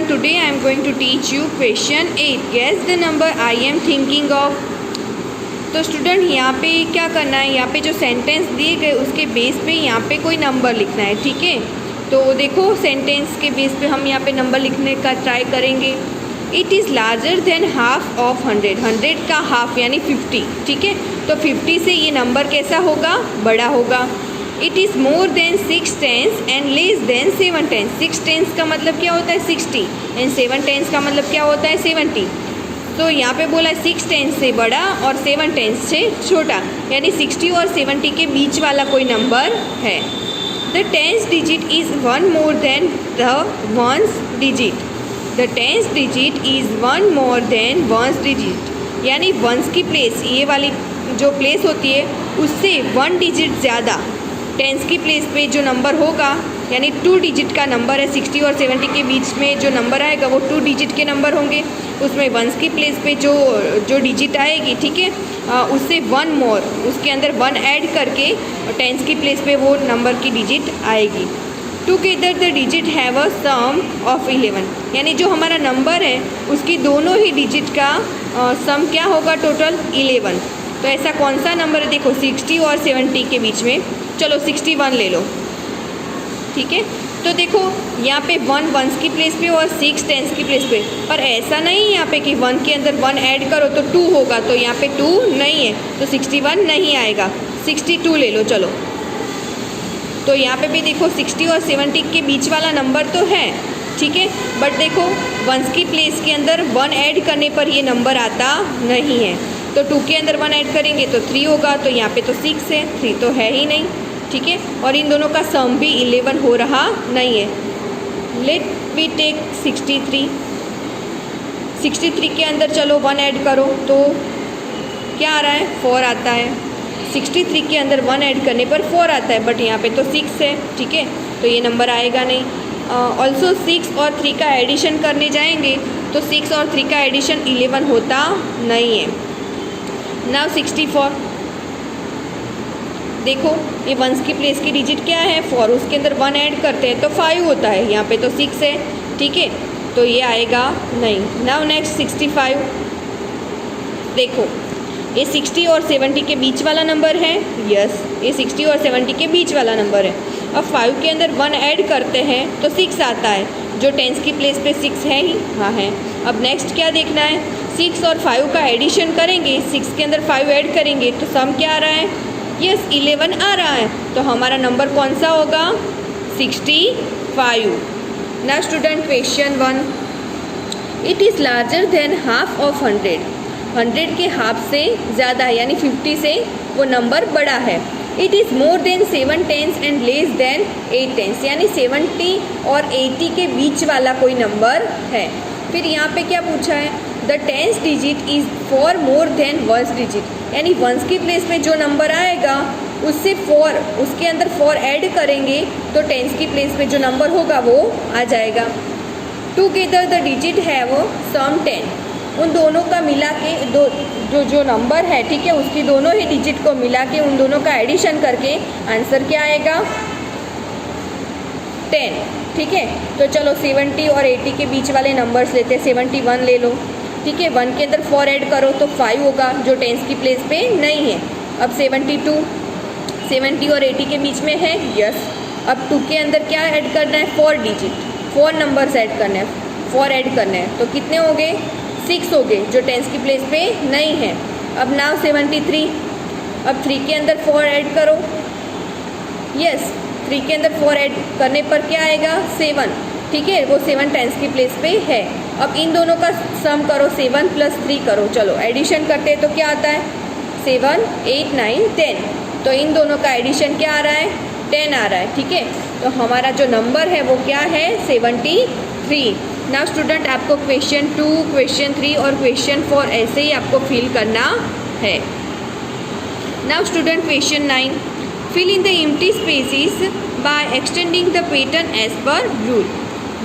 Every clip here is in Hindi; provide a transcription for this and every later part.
student, today I am going to teach you question 8. Guess the number I am thinking of. तो स्टूडेंट यहाँ पे क्या करना है, यहाँ पे जो सेंटेंस दिए गए उसके बेस पे यहाँ पे कोई नंबर लिखना है, ठीक है। तो देखो सेंटेंस के बेस पे हम यहाँ पे नंबर लिखने का ट्राई करेंगे। It is larger than half of 100, 100 का हाफ यानी 50, ठीक है। तो 50 से ये नंबर कैसा होगा, बड़ा होगा। It is more than 6 tens and less than 7 tens. 6 tens का मतलब क्या होता है 60 एंड 7 टेंस का मतलब क्या होता है 70। तो यहाँ पे बोला 6 टेंस से बड़ा और 7 टेंस से छोटा, यानी 60 और 70 के बीच वाला कोई नंबर है। The tens digit is 1 more than the ones digit. The tens digit is 1 more than ones digit, यानी वंस की प्लेस, ये वाली जो प्लेस होती है उससे 1 डिजिट ज़्यादा टेंस की प्लेस पे जो नंबर होगा, यानी 2 डिजिट का नंबर है। 60 और 70 के बीच में जो नंबर आएगा वो 2 डिजिट के नंबर होंगे। उसमें वंस की प्लेस पे जो डिजिट आएगी, ठीक है, उससे 1 मोर, उसके अंदर 1 ऐड करके टेंस की प्लेस पे वो नंबर की डिजिट आएगी। Together the digit have a sum of 11, यानी जो हमारा नंबर है उसकी दोनों ही डिजिट का सम क्या होगा, टोटल 11। तो ऐसा कौन सा नंबर है, देखो 60 और 70 के बीच में, चलो 61 ले लो, ठीक है। तो देखो यहाँ पे 1 वंस की प्लेस पे और 6 टेंस की प्लेस पे, पर ऐसा नहीं है यहाँ पे कि 1 के अंदर 1 ऐड करो तो 2 होगा, तो यहाँ पे 2 नहीं है, तो 61 नहीं आएगा, 62 ले लो चलो। तो यहाँ पे भी देखो 60 और 70 के बीच वाला नंबर तो है, ठीक है, बट देखो वंस की प्लेस के अंदर 1 ऐड करने पर ये नंबर आता नहीं है। तो 2 के अंदर 1 ऐड करेंगे तो 3 होगा, तो यहाँ पे तो 6 है, 3 तो है ही नहीं, ठीक है। और इन दोनों का सम भी 11 हो रहा नहीं है। Late we take 63। 63 के अंदर चलो 1 ऐड करो तो क्या आ रहा है, 4 आता है। 63 के अंदर 1 ऐड करने पर 4 आता है, बट यहाँ पे तो 6 है, ठीक है, तो ये नंबर आएगा नहीं। ऑल्सो 6 और 3 का एडिशन करने जाएंगे तो 6 और 3 का एडिशन 11 होता नहीं है। नाउ 64, देखो ये वंस की प्लेस की डिजिट क्या है 4, उसके अंदर 1 ऐड करते हैं तो 5 होता है, यहाँ पे तो 6 है, ठीक है, तो ये आएगा नहीं। नाउ नेक्स्ट 65, देखो ये 60 और 70 के बीच वाला नंबर है, यस ये 60 और 70 के बीच वाला नंबर है। अब 5 के अंदर 1 ऐड करते हैं तो 6 आता है, जो टेंस की प्लेस पे 6 है ही, हाँ है। अब नेक्स्ट क्या देखना है, 6 और 5 का एडिशन करेंगे, 6 के अंदर 5 ऐड करेंगे तो सम क्या आ रहा है, यस 11 आ रहा है, तो हमारा नंबर कौन सा होगा, 65। ना student question 1, it is larger than half of 100, 100 के हाफ से ज़्यादा है, यानी 50 से वो नंबर बड़ा है। It is more than 7 tens and less than 8 tens, यानी 70 और 80 के बीच वाला कोई नंबर है। फिर यहाँ पे क्या पूछा है, the tens digit is 4 more than ones digit, यानी वंस की प्लेस में जो नंबर आएगा उससे 4, उसके अंदर 4 ऐड करेंगे तो टेंस की प्लेस में जो नंबर होगा वो आ जाएगा। Together the digit have sum 10, उन दोनों का मिला के जो नंबर है, ठीक है, उसकी दोनों ही डिजिट को मिला के उन दोनों का एडिशन करके आंसर क्या आएगा, 10, ठीक है। तो चलो 70 और 80 के बीच वाले नंबर्स लेते हैं। 71 ले लो, ठीक है, 1 के अंदर 4 ऐड करो तो 5 होगा, जो टेंस की प्लेस पे नहीं है। अब 72, 70 और 80 के बीच में है, यस। अब 2 के अंदर क्या ऐड करना है, 4 डिजिट, 4 नंबर्स ऐड करना है, 4 ऐड करना है, तो कितने हो गए, 6 हो गए, जो टेंस की प्लेस पे नहीं है। अब नाउ 73, अब 3 के अंदर 4 ऐड करो, यस 3 के अंदर 4 ऐड करने पर क्या आएगा, 7, ठीक है, वो 7 टेंस की प्लेस पे है। अब इन दोनों का सम करो, 7 + 3 करो, चलो एडिशन करते हैं तो क्या आता है, 7, 8, 9, 10, तो इन दोनों का एडिशन क्या आ रहा है, 10 आ रहा है, ठीक है। तो हमारा जो नंबर है वो क्या है, 73। नाउ स्टूडेंट आपको क्वेश्चन 2, क्वेश्चन 3 और क्वेश्चन 4 ऐसे ही आपको फिल करना है। Now student question 9, fill in the empty spaces by extending the pattern as per rule.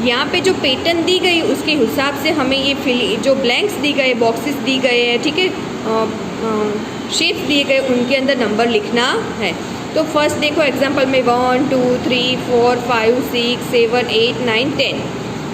यहाँ पे जो पैटर्न दी गई उसके हिसाब से हमें ये जो ब्लैंक्स दी गए, बॉक्सेस दी गए हैं, ठीक है, शेप्स दिए गए, उनके अंदर नंबर लिखना है। तो फर्स्ट देखो एग्जांपल में 1 2 3 4 5 6 7 8 9 10।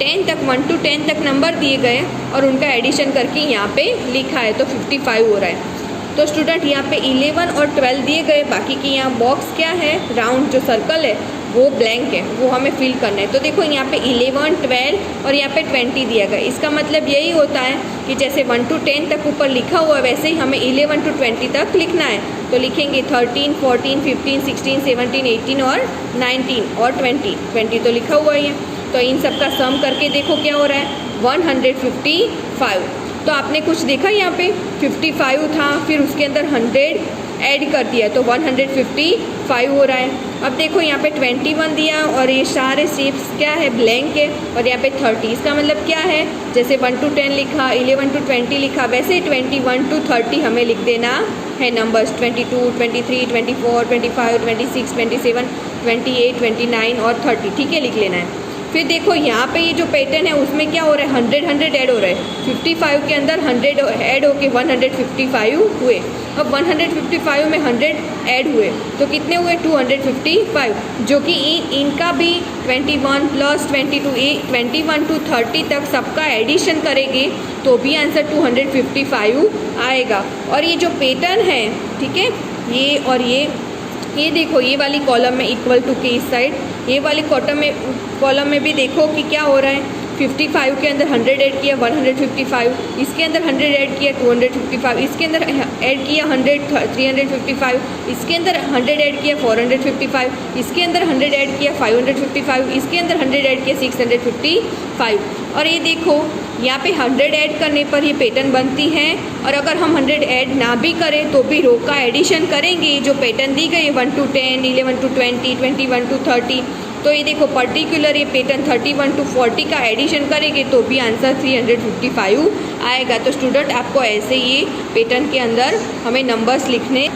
10 तक 1 to 10 तक नंबर दिए गए और उनका एडिशन करके यहाँ पे लिखा है, तो 55 हो रहा है। तो स्टूडेंट यहाँ पे 11 और 12 दिए गए, बाकी की यहाँ बॉक्स क्या है, राउंड जो सर्कल है वो ब्लैंक है, वो हमें फिल करना है। तो देखो यहाँ पे 11, 12 और यहाँ पे 20 दिया गया। इसका मतलब यही होता है कि जैसे 1 to 10 तक ऊपर लिखा हुआ है वैसे ही हमें 11 to 20 तक लिखना है। तो लिखेंगे 13, 14, 15, 16, 17, 18 और 19 और 20 तो लिखा हुआ ही है। तो इन सब का सम करके देखो क्या हो रहा है, 155। तो आपने कुछ देखा यहाँ पे 55 था, फिर उसके अंदर 100 ऐड कर दिया तो 155 हो रहा है। अब देखो यहाँ पे 21 दिया और ये सारे शेप्स क्या है, ब्लैंक है, और यहाँ पे 30। इसका मतलब क्या है, जैसे 1 to 10 लिखा, 11 to 20 लिखा, वैसे 21 to 30 हमें लिख देना है नंबर्स। 22, 23, 24, 25, 26, 27, 28, 29 और 30, ठीक है, लिख लेना है। फिर देखो यहाँ पे ये जो पैटर्न है उसमें क्या हो रहा है, 100 ऐड हो रहा है। 55 के अंदर 100 ऐड होके 155 हुए। अब 155 में 100 ऐड हुए तो कितने हुए, 255, जो कि इनका भी 21 प्लस 22, 21 to 30 तक सबका एडिशन करेंगे तो भी आंसर 255 आएगा। और ये जो पैटर्न है, ठीक है, ये और ये देखो, ये वाली कॉलम में इक्वल टू के इस साइड, ये वाली कॉलम में भी देखो कि क्या हो रहा है। 55 के अंदर 100 ऐड किया 155, इसके अंदर 100 ऐड किया 255, इसके अंदर ऐड किया 100 355, इसके अंदर 100 ऐड किया 455, इसके अंदर 100 ऐड किया 555, इसके अंदर 100 ऐड किया 655। और ये देखो यहाँ पे 100 ऐड करने पर ये पैटर्न बनती है, और अगर हम 100 ऐड ना भी करें तो भी रो का एडिशन करेंगे जो पैटर्न दी गई है 1 to 10, 11 to 20, 21 to 30। तो ये देखो पर्टिकुलर ये पैटर्न 31 to 40 का एडिशन करेंगे तो भी आंसर 355 आएगा। तो स्टूडेंट आपको ऐसे ये पैटर्न के अंदर हमें नंबर्स लिखने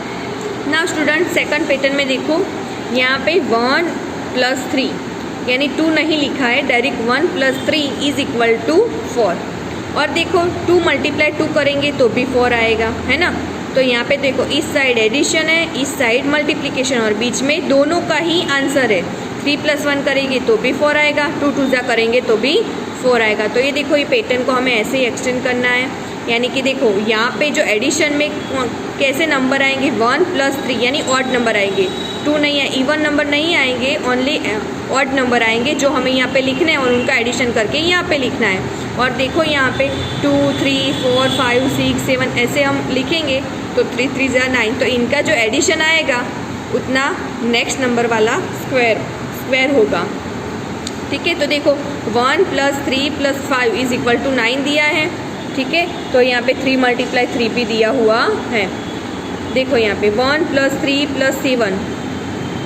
ना। स्टूडेंट सेकंड पैटर्न में देखो यहाँ पे 1 + 3 यानी 2 नहीं लिखा है, डायरेक्ट 1 + 3 इज इक्वल टू 4। और देखो 2 × 2 करेंगे तो भी 4 आएगा, है ना। तो यहाँ पे देखो इस साइड एडिशन है, इस साइड मल्टीप्लिकेशन, और बीच में दोनों का ही आंसर है। 3 + 1 करेंगे तो भी 4 आएगा, 2 × 2 करेंगे तो भी 4 आएगा। तो ये देखो ये पैटर्न को हमें ऐसे ही एक्सटेंड करना है, यानी कि देखो यहाँ पे जो एडिशन में कैसे नंबर आएंगे, 1 + 3 यानी ऑड नंबर आएंगे, 2 नहीं है, इवन नंबर नहीं आएंगे, ओनली ऑड नंबर आएंगे जो हमें यहाँ पे लिखने हैं और उनका एडिशन करके यहाँ पे लिखना है। और देखो यहाँ पे 2, 3, 4, 5, 6, 7 ऐसे हम लिखेंगे तो 3 × 3 = 9। तो इनका जो एडिशन आएगा उतना नेक्स्ट नंबर वाला स्क्वायर होगा, ठीक है। तो देखो 1 + 3 + 5 इज इक्वल टू 9 दिया है, ठीक है। तो यहाँ पे 3 × 3 भी दिया हुआ है। देखो यहाँ पे 1 + 3 + 7,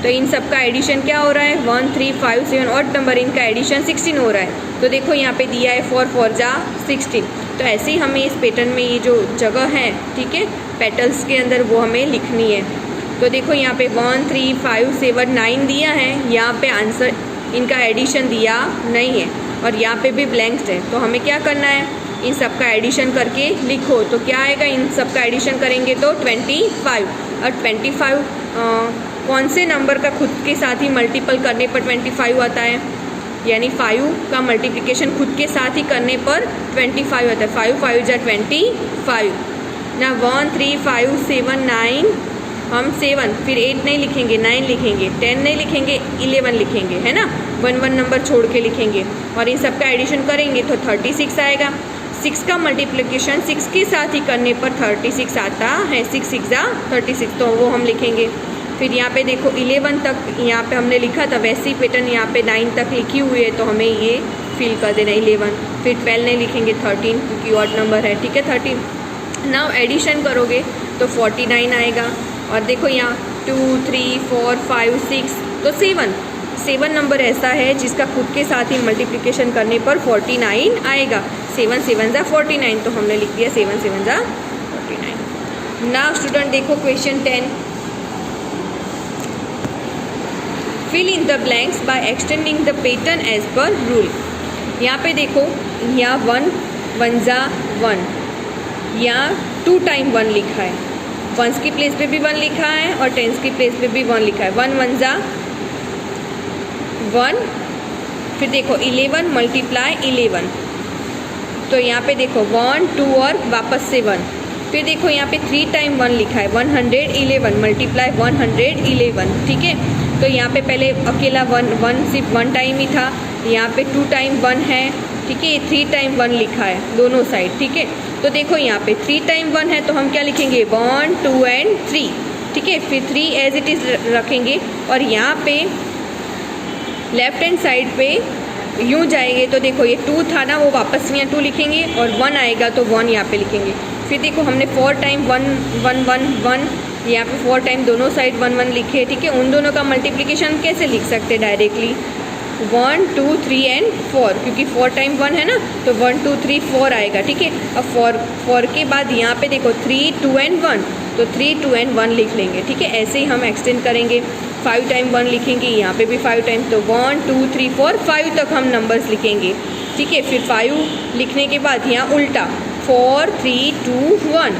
तो इन सब का एडिशन क्या हो रहा है, 1, 3, 5, 7 ऑड नंबर, इनका एडिशन 16 हो रहा है। तो देखो यहाँ पे दिया है 4 × 4 = 16। तो ऐसे ही हमें इस पैटर्न में ये जो जगह है, ठीक है, पेटल्स के अंदर वो हमें लिखनी है। तो देखो यहाँ पे 1, 3, 5, 7, 9 दिया है, यहाँ पे आंसर इनका एडिशन दिया नहीं है और यहाँ पे भी ब्लैंक्स है। तो हमें क्या करना है, इन सब का एडिशन करके लिखो। तो क्या आएगा, इन सब का एडिशन करेंगे तो 25। और 25 कौन से नंबर का खुद के साथ ही मल्टीपल करने पर 25 आता है, यानी 5 का मल्टीप्लिकेशन खुद के साथ ही करने पर 25 आता है। 5 × 5 = 25 ना। 1, 3, 5, 7, 9, हम 7 फिर 8 नहीं लिखेंगे, 9 लिखेंगे, 10 नहीं लिखेंगे, 11 लिखेंगे, है ना। 1 नंबर छोड़ के लिखेंगे और इन सब का एडिशन करेंगे तो 36 आएगा। 6 का मल्टीप्लिकेशन 6 के साथ ही करने पर 36 आता है। 6 × 6 = 36, तो वो हम लिखेंगे। फिर यहाँ पे देखो 11 तक यहाँ पे हमने लिखा था, वैसी पैटर्न यहाँ पे 9 तक लिखी हुई है, तो हमें ये फिल कर देना 11। फिर 12 नहीं लिखेंगे, 13 क्योंकि ऑड नंबर है, ठीक है, 13। नाउ एडिशन करोगे तो 49 आएगा। और देखो यहाँ 2, 3, 4, 5, 6 तो 7 नंबर ऐसा है जिसका खुद के साथ ही मल्टीप्लिकेशन करने पर 49 आएगा। 7 × 7 = 49, तो हमने लिख दिया 7 × 7 = 49। नाउ स्टूडेंट देखो question 10, fill in the blanks by extending the pattern as per rule. यहाँ पे देखो, यहाँ 1 1 = 1, यहाँ 2 टाइम 1 लिखा है, 1s की प्लेस पे भी 1 लिखा है और 10s की प्लेस पे भी 1 लिखा है। 1 1 = 1, फिर देखो 11 मल्टीप्लाई 11, तो यहाँ पे देखो 1 2 और वापस से 1। फिर देखो यहाँ पे 3 टाइम 1 लिखा है, 111 मल्टीप्लाई 111, ठीक है। तो यहाँ पे पहले अकेला 1 सिर्फ 1 टाइम ही था, यहाँ पे 2 टाइम 1 है, ठीक है। 3 टाइम 1 लिखा है दोनों साइड, ठीक है। तो देखो यहाँ पे 3 टाइम 1 है, तो हम क्या लिखेंगे 1 2 एंड 3, ठीक है। फिर 3 एज इट इज़ रखेंगे और यहाँ पे लेफ्ट हैंड साइड पे यूँ जाएंगे तो देखो ये 2 था ना, वो वापस यहाँ 2 लिखेंगे और 1 आएगा तो 1 यहाँ पे लिखेंगे। फिर देखो हमने 4 टाइम 1 1 1 1, यहाँ पे 4 टाइम दोनों साइड 1 1 लिखे, ठीक है। उन दोनों का मल्टीप्लिकेशन कैसे लिख सकते हैं डायरेक्टली, 1 2 3 एंड 4, क्योंकि 4 टाइम 1 है ना, तो 1 2 3 4 आएगा, ठीक है। अब 4 के बाद यहाँ पे देखो 3 2 एंड 1, तो 3 2 एंड 1 लिख लेंगे, ठीक है। ऐसे ही हम एक्सटेंड करेंगे, 5 टाइम 1 लिखेंगे, यहाँ पे भी 5 टाइम, तो 1 2 3 4 5 तक हम नंबर्स लिखेंगे, ठीक है। फिर 5 लिखने के बाद यहाँ उल्टा 4 3 2 1,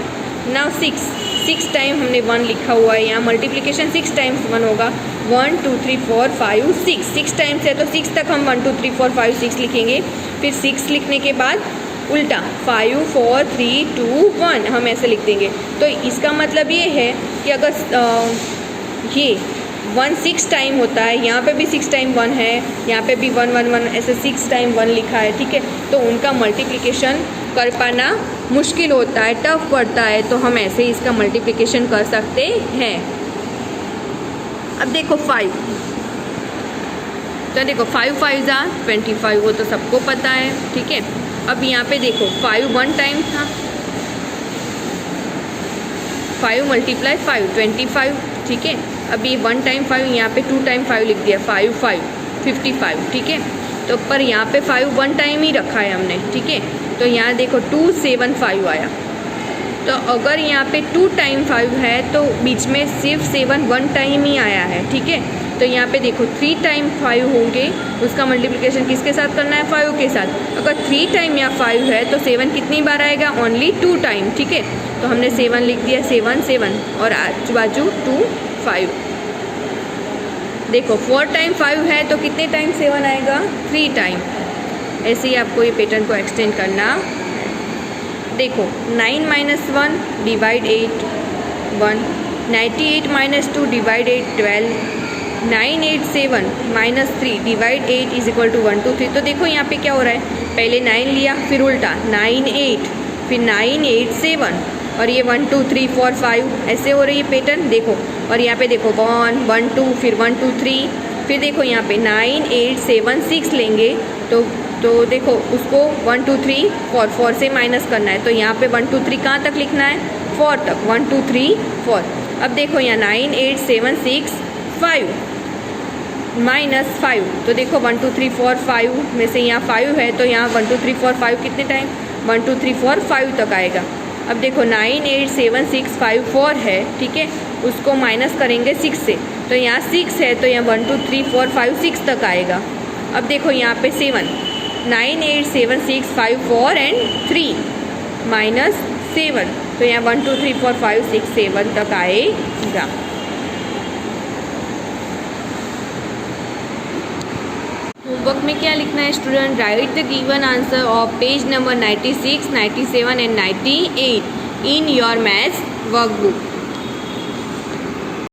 नाउ 6 टाइम हमने 1 लिखा हुआ है, यहाँ मल्टीप्लिकेशन 6 टाइम्स 1 होगा, 1 2 3 4 5 6 टाइम्स है, तो 6 तक हम 1 2 3 4 5 6 लिखेंगे। फिर 6 लिखने के बाद उल्टा 5 4 3 2 1 हम ऐसे लिख देंगे। तो इसका मतलब ये है कि अगर ये 1 6 टाइम होता है, यहाँ पे भी 6 टाइम 1 है, यहाँ पे भी 1 1 1 ऐसे 6 टाइम 1 लिखा है, ठीक है। तो उनका मल्टीप्लिकेशन कर पाना मुश्किल होता है, टफ पड़ता है, तो हम ऐसे ही इसका मल्टीप्लिकेशन कर सकते हैं। अब देखो 5, तो देखो 5 5 ज़ा 25, वो तो सबको पता है, ठीक है। अब यहाँ पे देखो 5 1 टाइम था, 5 मल्टीप्लाई 5 25, ठीक है। अब ये 1 टाइम 5, यहाँ पे 2 टाइम 5 लिख दिया, 5 5 55, ठीक है। तो पर यहाँ पे 5 1 टाइम ही रखा है हमने, ठीक है। तो यहाँ देखो 2 7 5 आया, तो अगर यहाँ पे 2 टाइम 5 है तो बीच में सिर्फ 7 1 टाइम ही आया है, ठीक है। तो यहाँ पे देखो 3 टाइम 5 होंगे, उसका मल्टीप्लिकेशन किसके साथ करना है, 5 के साथ। अगर 3 टाइम या 5 है तो 7 कितनी बार आएगा, ओनली 2 टाइम, ठीक है। तो हमने 7 लिख दिया, 7 7 और आजू बाजू 2 5। देखो 4 टाइम 5 है तो कितने टाइम 7 आएगा, 3 टाइम। ऐसे ही आपको ये पैटर्न को एक्सटेंड करना। देखो 9 - 1 divide 8 1, 98 - 2 divide 8 12, 987 - 3 divide 8 is equal to 1 2 3। तो देखो यहाँ पे क्या हो रहा है, पहले 9 लिया, फिर उल्टा 9 8, फिर 9 8 7 और ये 1 2 3 4 5 ऐसे हो रही है पैटर्न, देखो। और यहाँ पे देखो 1 1 2, फिर 1 2 3, फिर देखो यहाँ पे 9 8 7 6 लेंगे, तो देखो उसको 1 2 3 4 से माइनस करना है, तो यहाँ पे 1 2 3 कहाँ तक लिखना है, 4 तक, 1 2 3 4। अब देखो यहाँ 9 8 7 6 5 -5, तो देखो 1 2 3 4 5 में से यहाँ 5 है, तो यहाँ 1 2 3 4 5 कितने टाइम, 1 2 3 4 5 तक आएगा। अब देखो 9 8 7 6 5 4 है, ठीक है, उसको माइनस करेंगे 6 से, तो यहाँ 6 है, तो यहाँ 1 2 3 4 5 6 तक आएगा। अब देखो यहाँ पे 7 9 8 7 6 5 4 एंड 3 -7, तो यहाँ 1 2 3 4 5 6 7 तक आएगा। होमवर्क में क्या लिखना है student, right the given answer of page number 96 97 and 98 in your maths workbook.